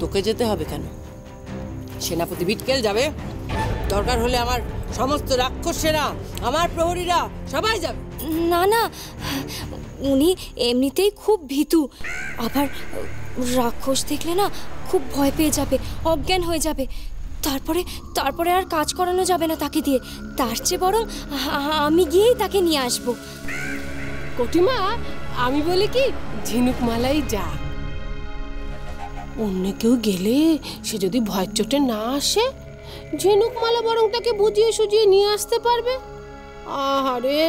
তোকে যেতে হবে কেন? সেনাপতি বিটকেল যাবে, দরকার হলে আমার সমস্ত রাক্ষস সেনা, আমার প্রহরীরা সবাই যাবে। না না, উনি এমনিতেই খুব ভীতু, আবার রাক্ষস দেখলে না খুব ভয় পেয়ে যাবে, অজ্ঞান হয়ে যাবে। তারপরে আর কাজ করানো যাবে না তাকে দিয়ে। তার চেয়ে বরং আমি গিয়েই তাকে নিয়ে আসবো। কটিমা, আমি বলি কি, ঝিনুকমালাই যা। অন্য কেউ গেলে সে যদি ভয়ের চোটে না আসে, ঝিনুকমালা বরং তাকে বুঝিয়ে সুজিয়ে নিয়ে আসতে পারবে। আহারে,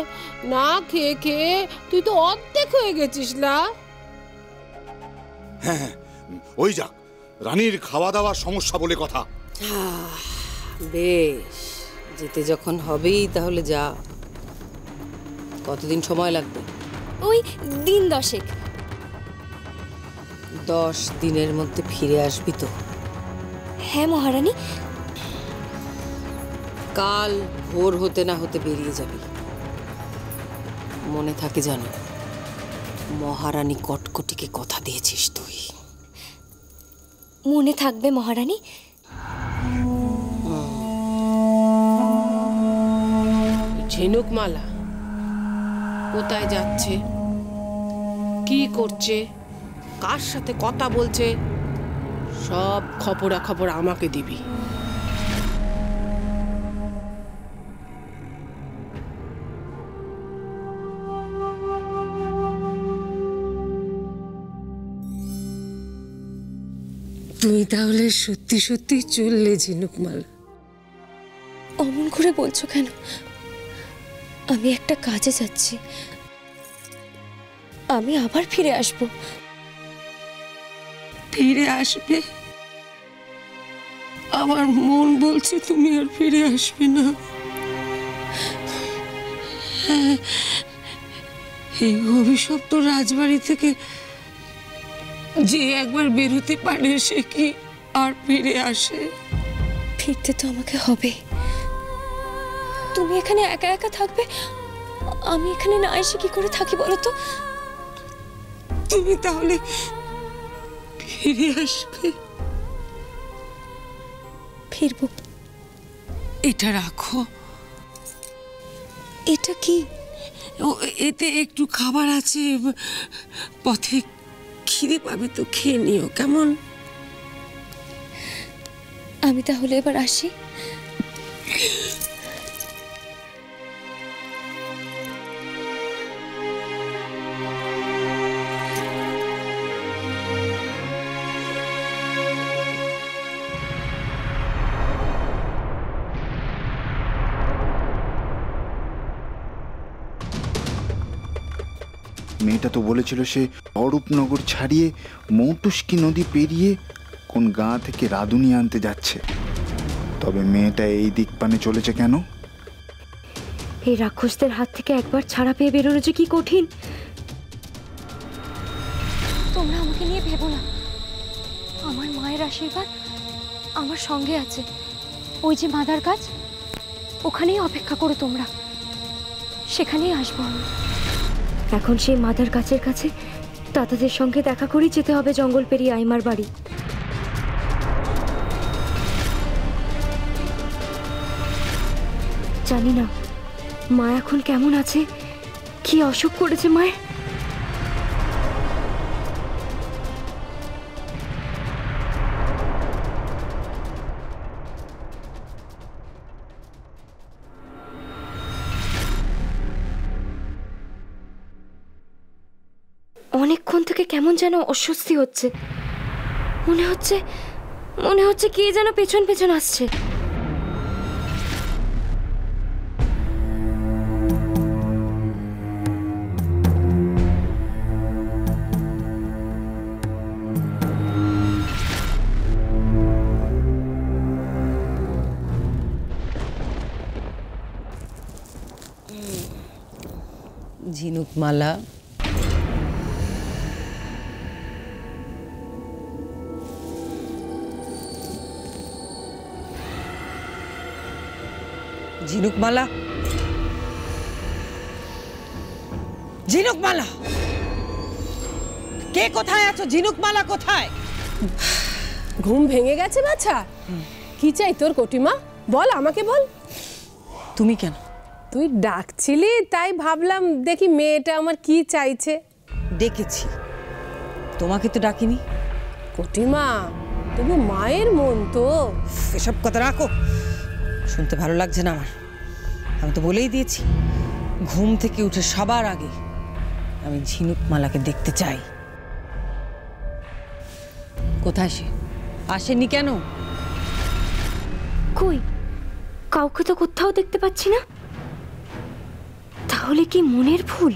না খেয়ে খেয়ে তুই তো অর্ধেক হয়ে গেছিস। লা হ্যাঁ, ওই যাক, রানীর খাওয়া দাওয়ার সমস্যা বলে কথা। বেশ, যেতে যখন হবেই তাহলে যা। কতদিন সময় লাগবে? ওই দিন 10। 10 দিনের মধ্যে ফিরে আসবি তো? হ্যাঁ মহারানী। কাল ভোর হতে না হতে বেরিয়ে যাবি। মনে থাকে জানো, মহারানী কটকটিকে কথা দিয়েছিস তুই। মনে থাকবে মহারানী। ঝিনুকমালা কোথায় যাচ্ছে, কি করছে, কার সাথে কথা বলছে, সব খবরাখবর আমাকে দিবি। তুমি তাহলে সত্যি সত্যি চললে ঝিনুকমালা? অমন করে বলছো কেন? আমি একটা কাজে যাচ্ছি, আমি আবার ফিরে আসব। ফিরে আসবে? আমার মন বলছে তুমি আর ফিরে আসবে না। হ্যাঁ, এই অভিশপ্ত রাজবাড়ি থেকে যে একবার বেরোতে পারে সে কি আর ফিরে আসে? ফিরতে তো আমাকে হবে। তুমি এখানে একা একা থাকবে, আমি এখানে না এসে কি করে থাকি বলো তো? তুমি তাহলে ফিরে আসবে? ফিরবো। এটা রাখো। এটা কি? এতে একটু খাবার আছে, পথে খিদে পাবে তো খেয়ে নিও, কেমন? আমি তাহলে এবার আসি। মেয়েটা তো বলেছিল সে অরূপনগর ছাড়িয়ে মৌটুস্কি নদী পেরিয়ে কোন গাঁ থেকে রাঁধুনি আনতে যাচ্ছে। তবে মেয়েটা এই দিক পানে চলেছে কেন? এই রাক্ষসদের হাত থেকে একবার ছাড়া পেয়ে বেরোনো যে কি কঠিন। তোমরা আমাকে নিয়ে ভেবো না, আমার মায়ের আশীর্বাদ আমার সঙ্গে আছে। ওই যে মাদার গাছ, ওখানেই অপেক্ষা করো তোমরা, সেখানেই আসবো আমি। এখন সেই মাদার গাছের কাছে দাদাদের সঙ্গে দেখা করেই যেতে হবে জঙ্গল পেরিয়ে আইমার বাড়ি। জানি না মা এখন কেমন আছে, কি অসুখ করেছে মায়ের। অনেকক্ষণ থেকে কেমন যেন অস্বস্তি হচ্ছে, মনে হচ্ছে কে যেন পেছন পেছন আসছে। ঝিনুকমালা, ঝিনুকমালা, ঝিনুকমালা, কে কোথায় আছো? ঝিনুকমালা কোথায়? ঘুম ভেঙে গেছে বাছা? কি চাই তোর কটিমা? বল, আমাকে বল। তুমি কেন? তুই ডাকছিলি তাই ভাবলাম দেখি মেয়েটা আমার কি চাইছে। ডেকেছি, তোমাকে তো ডাকিনি। কটিমা, তবু মায়ের মন তো। এসব কথা রাখো, শুনতে ভালো লাগছে না আমার। আমি তো বলেই দিয়েছি, ঘুম থেকে উঠে সবার আগে আমি ঝিনুকমালাকে দেখতে চাই। কোথায় সে? আসেনি কেন? কই, কাউকে তো কোথাও দেখতে পাচ্ছি না। তাহলে কি মনের ভুল?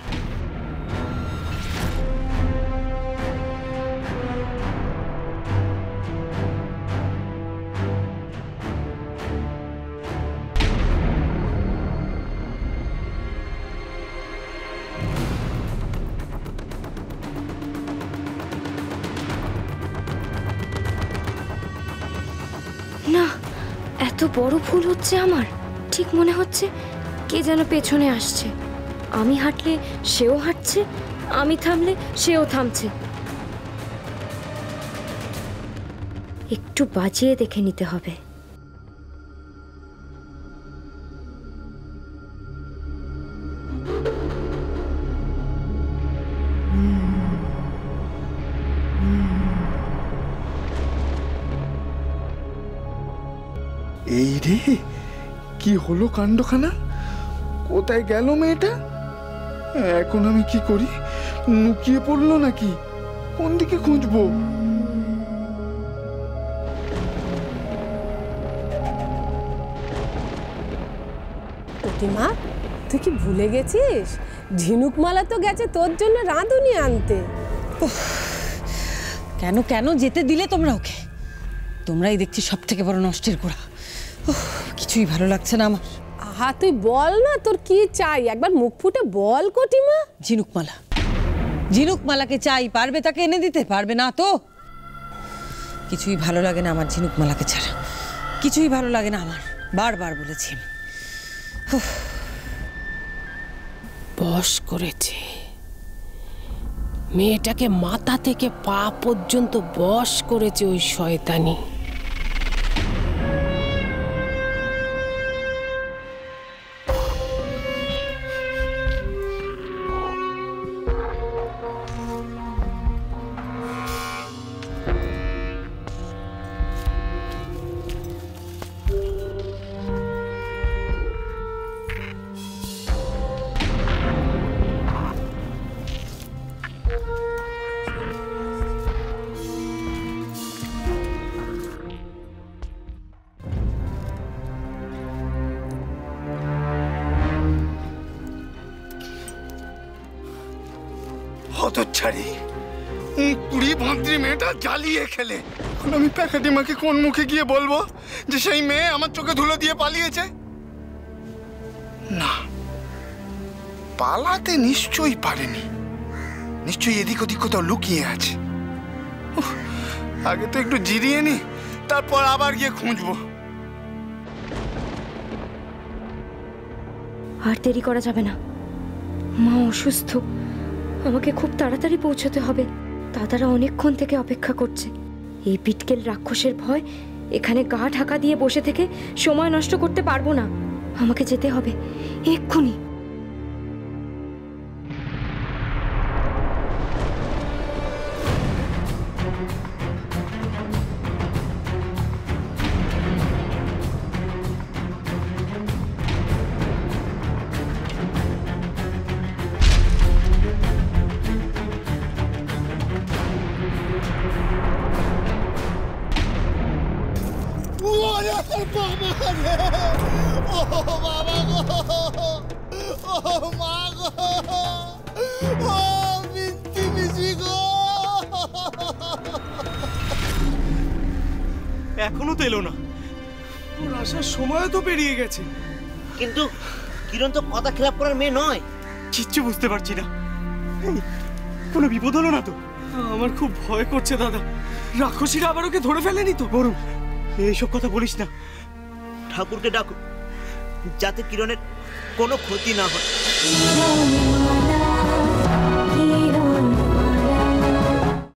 না, এত বড় ভুল হচ্ছে আমার। ঠিক মনে হচ্ছে কে যেন পেছনে আসছে। আমি হাঁটলে সেও হাঁটছে, আমি থামলে সেও থামছে। একটু বাজিয়ে দেখে নিতে হবে। এই রে, কি হলো কাণ্ডখানা? কোথায় গেল মেয়েটা? এখন আমি কি করি? লুকিয়ে পড়লো নাকি? কোন দিকে খুঁজবো? কটিমা, তুই কি ভুলে গেছিস? ঝিনুকমালা তো গেছে তোর জন্য রাঁধুনি আনতে। কেন কেন যেতে দিলে তোমরা ওকে? তোমরাই দেখছি সব থেকে বড় নষ্টের গোড়া। কিছুই ভালো লাগছে না আমার। আহা, তুই বল না তোর কি চাই, একবার মুখ ফুটে বল কটিমা। ঝিনুকমালা, ঝিনুকমালাকে চাই। পারবে তাকে এনে দিতে? পারবে না তো। কিছুই ভালো লাগে না আমার ঝিনুকমালাকে ছাড়া। কিছুই ভালো লাগে না আমার, বারবার বলেছি আমি। বশ করেছে মেয়েটাকে, মাথা থেকে পা পর্যন্ত বশ করেছে ওই শয়তানি। হতচ্ছাড়ি, কুড়ি ভান্ত্রী মেয়েটা জ্বালিয়ে খেলে। এখন আমি প্যাকাটি মাকে কোন মুখে গিয়ে বলবো যে সেই মেয়ে আমার চোখে ধুলো দিয়ে পালিয়েছে? না, পালাতে নিশ্চয়ই পারেনি। নিশ্চয়ই এদিক ওদিক কোথাও লুকিয়ে আছে। আগে তো একটু জিরিয়ে নি, তারপর আবার গিয়ে খুঁজবো। আর দেরি করা যাবে না। মা অসুস্থ, আমাকে খুব তাড়াতাড়ি পৌঁছতে হবে। দাদারা অনেকক্ষণ থেকে অপেক্ষা করছে। এই বিটকেল রাক্ষসের ভয় এখানে গা ঢাকা দিয়ে বসে থেকে সময় নষ্ট করতে পারবো না। আমাকে যেতে হবে এক্ষুনি। এখনো তো এলো না। ওর আসার সময় তো পেরিয়ে গেছে। কিন্তু কিরণ তো কথা খেলাপ করার মেয়ে নয়। কিচ্ছু বুঝতে পারছি না। কোনো বিপদ হলো না তো? আমার খুব ভয় করছে দাদা। রাক্ষসীরা আবার ওকে ধরে ফেলেনি তো? বরুণ, এইসব কথা বলিস না। ঠাকুরকে ডাকো যাতে কিরণের কোনো ক্ষতি না হয়।